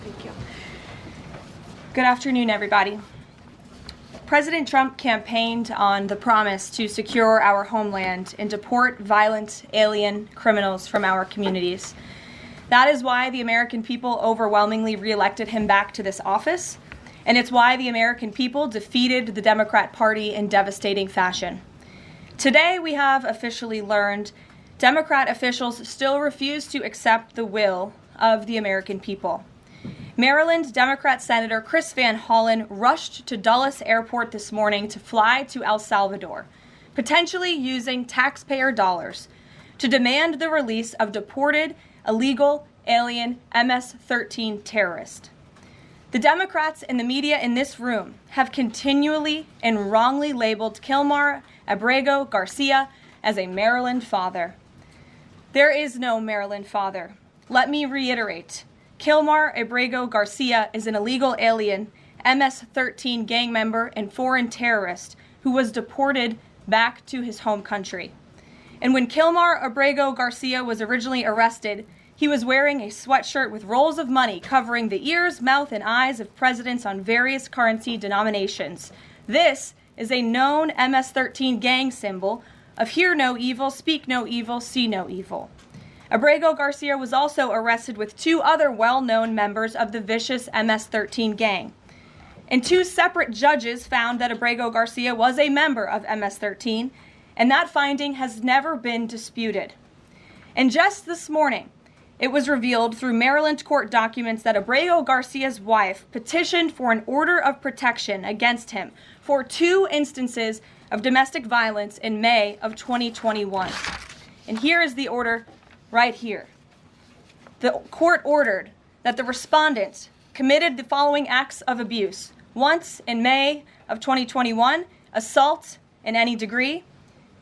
Thank you. Good afternoon, everybody. President Trump campaigned on the promise to secure our homeland and deport violent alien criminals from our communities. That is why the American people overwhelmingly reelected him back to this office, and it's why the American people defeated the Democrat Party in devastating fashion. Today, we have officially learned Democrat officials still refuse to accept the will of the American people. Maryland Democrat Senator Chris Van Hollen rushed to Dulles Airport this morning to fly to El Salvador, potentially using taxpayer dollars, to demand the release of deported, illegal, alien MS-13 terrorists. The Democrats and the media in this room have continually and wrongly labeled Kilmar Abrego Garcia as a Maryland father. There is no Maryland father. Let me reiterate. Kilmar Abrego Garcia is an illegal alien, MS-13 gang member and foreign terrorist who was deported back to his home country. And when Kilmar Abrego Garcia was originally arrested, he was wearing a sweatshirt with rolls of money covering the ears, mouth, and eyes of presidents on various currency denominations. This is a known MS-13 gang symbol of hear no evil, speak no evil, see no evil. Abrego Garcia was also arrested with two other well-known members of the vicious MS-13 gang. And two separate judges found that Abrego Garcia was a member of MS-13, and that finding has never been disputed. And just this morning, it was revealed through Maryland court documents that Abrego Garcia's wife petitioned for an order of protection against him for 2 instances of domestic violence in May of 2021. And here is the order right here. The court ordered that the respondent committed the following acts of abuse. Once in May of 2021, assault in any degree.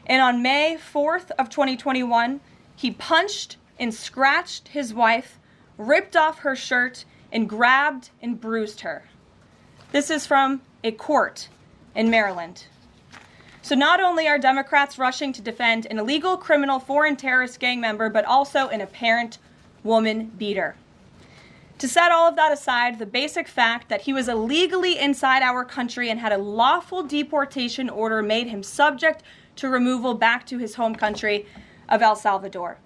And on May 4th of 2021, he punched and scratched his wife, ripped off her shirt, and grabbed and bruised her. This is from a court in Maryland. So not only are Democrats rushing to defend an illegal criminal foreign terrorist gang member, but also an apparent woman beater. To set all of that aside, the basic fact that he was illegally inside our country and had a lawful deportation order made him subject to removal back to his home country of El Salvador.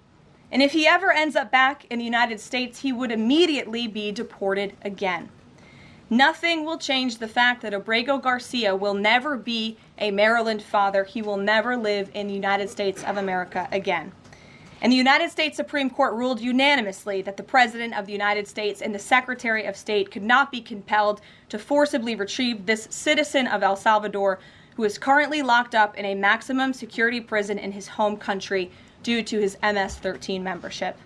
And if he ever ends up back in the United States, he would immediately be deported again. Nothing will change the fact that Abrego Garcia will never be a Maryland father. He will never live in the United States of America again. And the United States Supreme Court ruled unanimously that the President of the United States and the Secretary of State could not be compelled to forcibly retrieve this citizen of El Salvador who is currently locked up in a maximum security prison in his home country due to his MS-13 membership.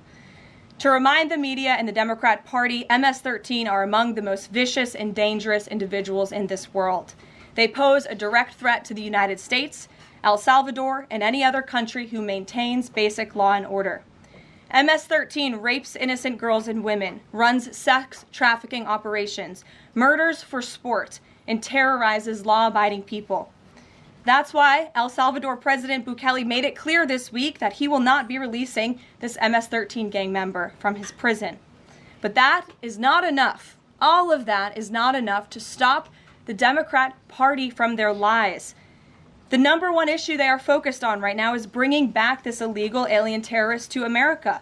To remind the media and the Democrat Party, MS-13 are among the most vicious and dangerous individuals in this world. They pose a direct threat to the United States, El Salvador, and any other country who maintains basic law and order. MS-13 rapes innocent girls and women, runs sex trafficking operations, murders for sport, and terrorizes law-abiding people. That's why El Salvador President Bukele made it clear this week that he will not be releasing this MS-13 gang member from his prison. But that is not enough. All of that is not enough to stop the Democrat Party from their lies. The number one issue they are focused on right now is bringing back this illegal alien terrorist to America.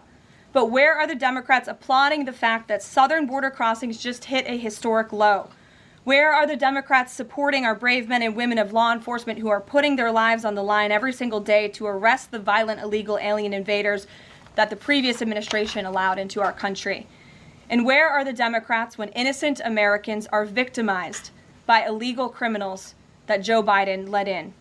But where are the Democrats applauding the fact that southern border crossings just hit a historic low? Where are the Democrats supporting our brave men and women of law enforcement who are putting their lives on the line every single day to arrest the violent illegal alien invaders that the previous administration allowed into our country? And where are the Democrats when innocent Americans are victimized by illegal criminals that Joe Biden let in?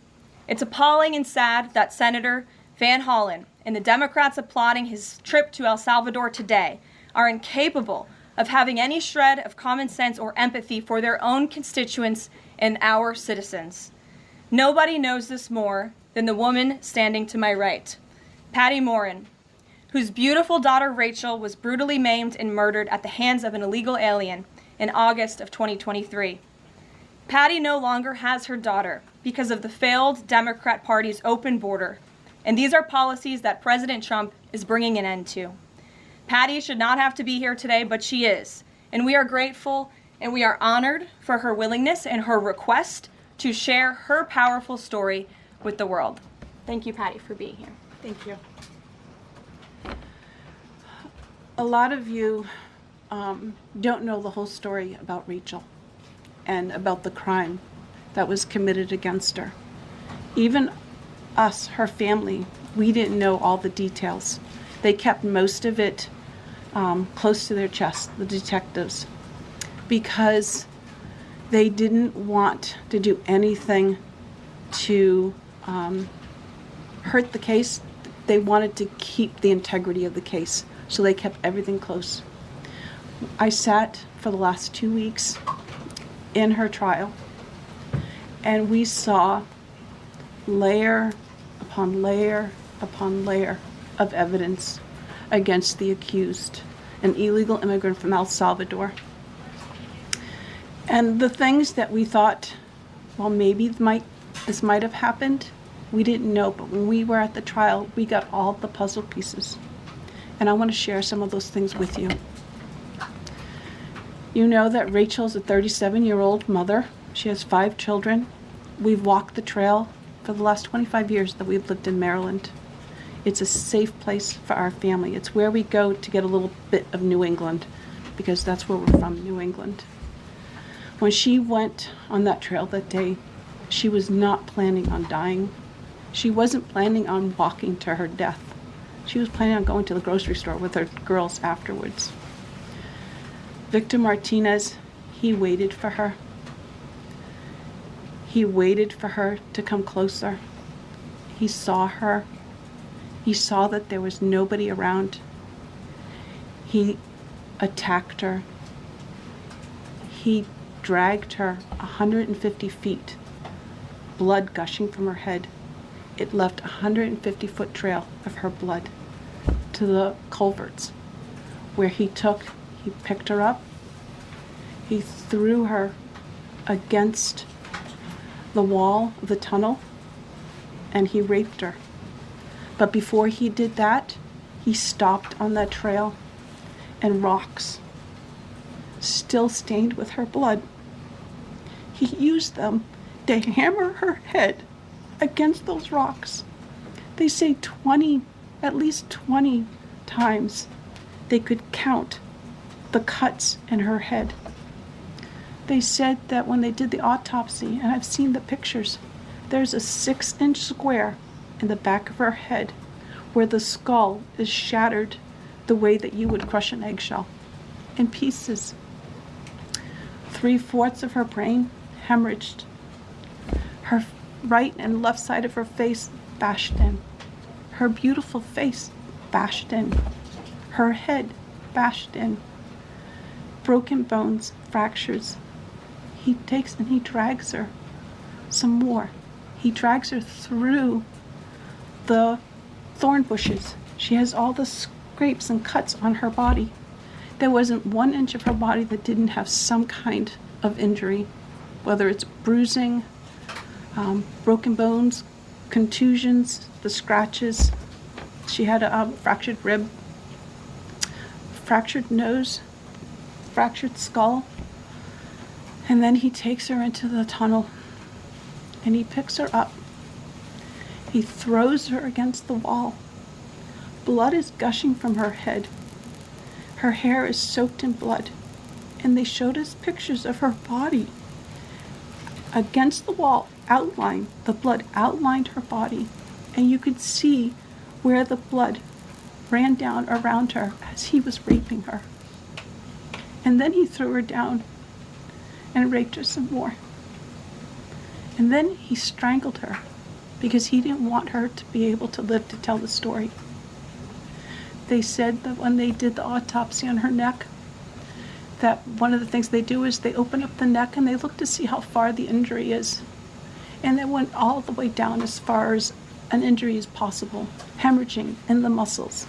It's appalling and sad that Senator Van Hollen and the Democrats applauding his trip to El Salvador today are incapable of having any shred of common sense or empathy for their own constituents and our citizens. Nobody knows this more than the woman standing to my right, Patty Morin, whose beautiful daughter Rachel was brutally maimed and murdered at the hands of an illegal alien in August of 2023. Patty no longer has her daughter because of the failed Democrat Party's open border, and these are policies that President Trump is bringing an end to. Patty should not have to be here today, but she is. and we are grateful and we are honored for her willingness and her request to share her powerful story with the world. Thank you, Patty, for being here. Thank you. A lot of you don't know the whole story about Rachel and about the crime that was committed against her. Even us, her family, we didn't know all the details. They kept most of it close to their chest, the detectives, because they didn't want to do anything to hurt the case. They wanted to keep the integrity of the case, so they kept everything close. I sat for the last 2 weeks in her trial, and we saw layer upon layer upon layer of evidence against the accused, an illegal immigrant from El Salvador. And the things that we thought, well, maybe this might have happened, we didn't know. But when we were at the trial, we got all the puzzle pieces. And I want to share some of those things with you. You know that Rachel's a 37-year-old mother. She has 5 children. We've walked the trail for the last 25 years that we've lived in Maryland. It's a safe place for our family. It's where we go to get a little bit of New England, because that's where we're from, New England. When she went on that trail that day, she was not planning on dying. She wasn't planning on walking to her death. She was planning on going to the grocery store with her girls afterwards. Victor Martinez, he waited for her. He waited for her to come closer. He saw her. He saw that there was nobody around. He attacked her. He dragged her 150 feet, blood gushing from her head. It left a 150-foot trail of her blood to the culverts, where he picked her up, he threw her against the wall of the tunnel, and he raped her. But before he did that, he stopped on that trail, and rocks, still stained with her blood, he used them to hammer her head against those rocks. They say at least 20 times they could count the cuts in her head. They said that when they did the autopsy, and I've seen the pictures, there's a 6-inch square in the back of her head where the skull is shattered the way that you would crush an eggshell in pieces. 3/4 of her brain hemorrhaged. Her right and left side of her face bashed in. Her beautiful face bashed in. Her head bashed in. Broken bones, fractures. He takes and he drags her some more. He drags her through the thorn bushes. She has all the scrapes and cuts on her body. There wasn't 1 inch of her body that didn't have some kind of injury, whether it's bruising, broken bones, contusions, the scratches. She had a fractured rib, fractured nose, fractured skull. And then he takes her into the tunnel and he picks her up. He throws her against the wall. Blood is gushing from her head. Her hair is soaked in blood. And they showed us pictures of her body against the wall, outlined. The blood outlined her body. And you could see where the blood ran down around her as he was raping her. And then he threw her down and raped her some more. And then he strangled her because he didn't want her to be able to live to tell the story. They said that when they did the autopsy on her neck, that one of the things they do is they open up the neck and they look to see how far the injury is. And they went all the way down as far as an injury is possible, hemorrhaging in the muscles,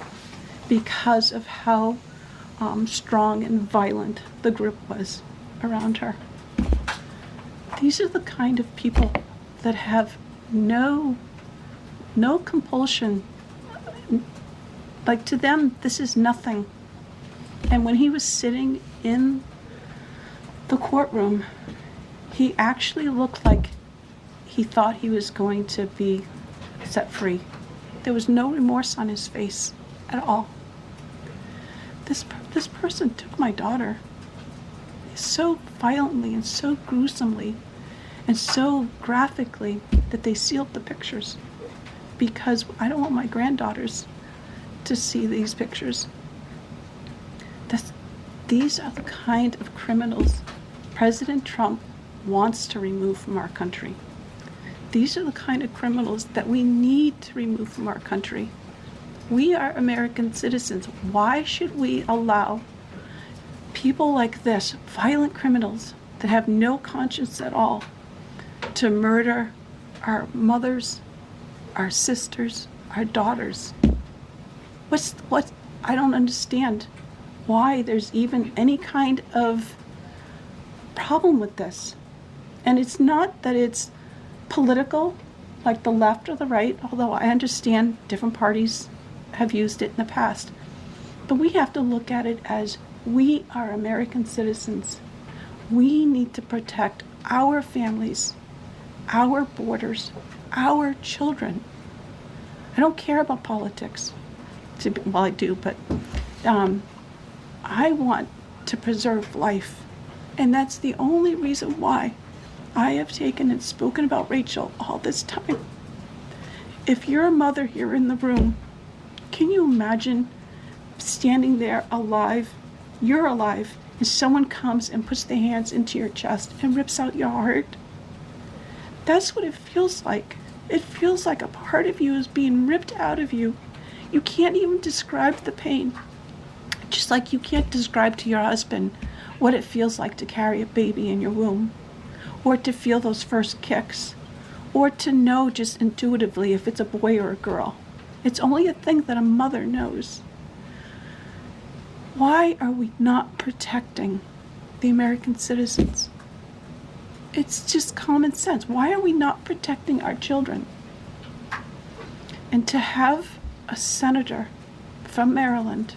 because of how strong and violent the group was around her. These are the kind of people that have no compulsion. Like, to them, this is nothing. And when he was sitting in the courtroom, he actually looked like he thought he was going to be set free. There was no remorse on his face at all. This person took my daughter so violently and so gruesomely and so graphically that they sealed the pictures, because I don't want my granddaughters to see these pictures. These are the kind of criminals President Trump wants to remove from our country. These are the kind of criminals that we need to remove from our country. We are American citizens. Why should we allow people like this, violent criminals that have no conscience at all, to murder our mothers, our sisters, our daughters? What? I don't understand why there's even any kind of problem with this. And it's not that it's political, like the left or the right, although I understand different parties have used it in the past. But we have to look at it as we are American citizens. We need to protect our families, our borders, our children. I don't care about politics. Well, I do, but I want to preserve life. And that's the only reason why I have taken and spoken about Rachel all this time. If you're a mother here in the room, can you imagine standing there alive? You're alive, and someone comes and puts their hands into your chest and rips out your heart? That's what it feels like. It feels like a part of you is being ripped out of you. You can't even describe the pain. Just like you can't describe to your husband what it feels like to carry a baby in your womb, or to feel those first kicks, or to know just intuitively if it's a boy or a girl. It's only a thing that a mother knows. Why are we not protecting the American citizens? It's just common sense. Why are we not protecting our children? And to have a senator from Maryland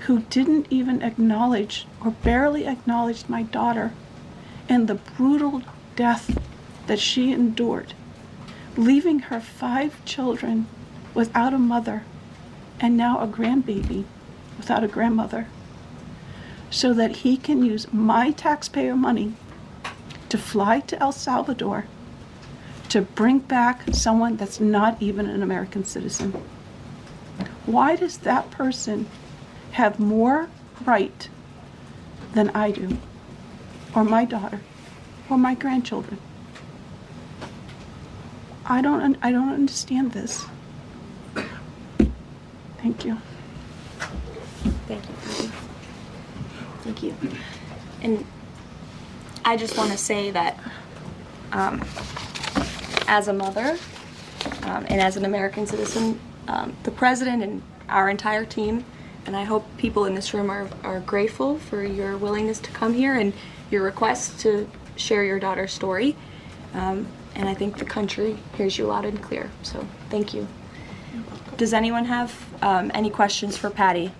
who didn't even acknowledge or barely acknowledged my daughter and the brutal death that she endured, leaving her 5 children without a mother and now a grandbaby without a grandmother, so that he can use my taxpayer money to fly to El Salvador to bring back someone that's not even an American citizen. Why does that person have more right than I do, or my daughter, or my grandchildren? I don't understand this. Thank you. Thank you, Patty. Thank you. And I just want to say that as a mother and as an American citizen, the president and our entire team, and I hope people in this room are grateful for your willingness to come here and your request to share your daughter's story. And I think the country hears you loud and clear. So thank you. Does anyone have any questions for Patty?